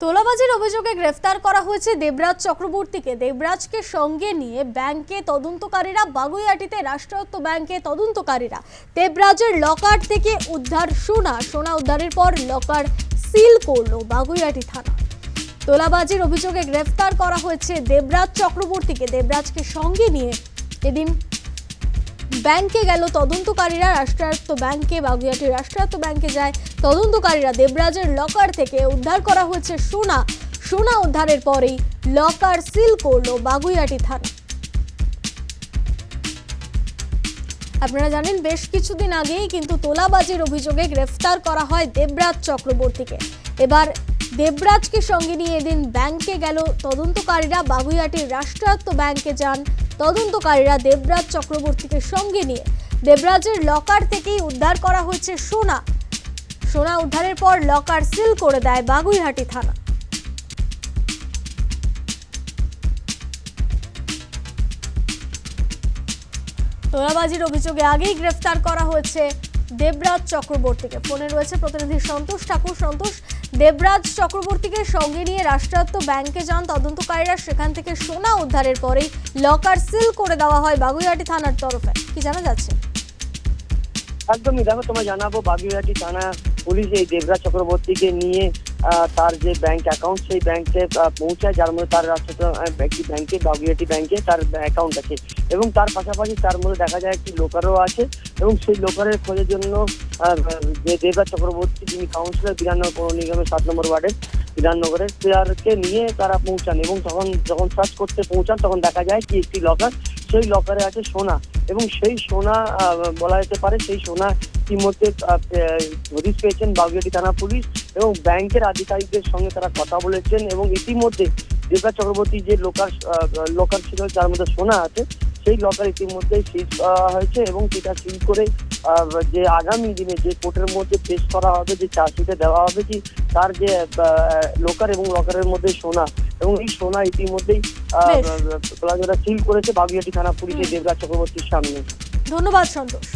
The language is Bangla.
তোলাবাজির অভিযোগে গ্রেফতার করা হয়েছে দেবরাজ চক্রবর্তীকে। দেবরাজকে সঙ্গে নিয়ে ব্যাংকে তদন্তকারীরা বাগুইআটিতে রাষ্ট্রায়ত্ত ব্যাংকে তদন্তকারীরা দেবরাজের লকার থেকে উদ্ধার সোনা উদ্ধারের পর লকার সিল করলো বাগুইআটি থানা। তোলাবাজির অভিযোগে গ্রেফতার করা হয়েছে দেবরাজ চক্রবর্তীকে। দেবরাজকে সঙ্গে নিয়ে এদিন ব্যাংকে গেল তদন্তকারীরা, রাষ্ট্রায়ত্ত ব্যাংকে, বাগুইআটির রাষ্ট্রায়ত্ত ব্যাংকে যায় তদন্তকারীরা। দেবরাজের লকার থেকে উদ্ধার করা হয়েছে সোনা উদ্ধারের পরেই লকার সিল করলো বাগুইআটি থানা। আপনারা জানেন বেশ কিছুদিন আগেই কিন্তু তোলাবাজির অভিযোগে গ্রেফতার করা হয় দেবরাজ চক্রবর্তীকে। এবার দেবরাজকে সঙ্গে নিয়ে এদিন ব্যাংকে গেল তদন্তকারীরা, বাগুইআটির রাষ্ট্রায়ত্ত ব্যাংকে যান তদন্তকারীরা দেবরাজ চক্রবর্তীকে সঙ্গে নিয়ে। দেবরাজের লকার থেকেই উদ্ধার করা হয়েছে সোনা উদ্ধারের পর লকার সিল করে দেয় বাগুইআটি থানা। তোলাবাজির অভিযোগে আগেই গ্রেফতার করা হয়েছে দেবরাজ চক্রবর্তীকে। ফোনে রয়েছে প্রতিনিধি সন্তোষ ঠাকুর। সন্তোষ, দেবরাজ চক্রবর্তীকে সঙ্গে নিয়ে রাষ্ট্রায়ত্ত ব্যাংকে যান তদন্তকারীরা, সেখান থেকে সোনা উদ্ধারের পরেই লকার সিল করে দেওয়া হয় বাগুইআটি থানার তরফে। কি জানা যাচ্ছে? একদমই, দেখো তোমায় জানাবো, বাগুইআটি থানা পুলিশ এই দেবরাজ চক্রবর্তীকে নিয়ে তার যে ব্যাংক অ্যাকাউন্ট সেই ব্যাংকে পৌঁছায়, যার মধ্যে তার একটি ব্যাংকে, বাগুইআটি ব্যাংকে তার অ্যাকাউন্ট আছে এবং তার পাশাপাশি তার মধ্যে দেখা যায় একটি লোকারও আছে এবং সেই লোকারের খোঁজের জন্য যে দেবরাজ চক্রবর্তী, যিনি কাউন্সিলর বিধাননগর পৌর নিগমের 7 নম্বর ওয়ার্ডের বিধাননগরের, তারকে নিয়ে তারা পৌঁছান এবং যখন সার্চ করতে পৌঁছান তখন দেখা যায় কি একটি লকার, সেই লকারে আছে সোনা এবং সেই সোনা বলা যেতে পারে সেই সোনা ইতিমধ্যে হদিশ পেয়েছেন বাগুইআটি থানা পুলিশ এবং ব্যাংকের আধিকারিকদের সঙ্গে তারা কথা বলেছেন এবং ইতিমধ্যে দেবরাজ চক্রবর্তী যে লকার ছিল যার মধ্যে সোনা আছে সেই লকার ইতিমধ্যে সিজ হয়েছে এবং সেটা সিজ করে যে আগামী দিনে যে কোর্টের মধ্যে পেশ করা হবে, যে চার্জশিটে দেওয়া হবে কি তার যে লোকার এবং লকারের মধ্যে সোনা এবং এই সোনা ইতিমধ্যেই সিল করেছে বাগুইআটি থানা পুলিশের দেবরাজ চক্রবর্তীর সামনে। ধন্যবাদ সন্তোষ।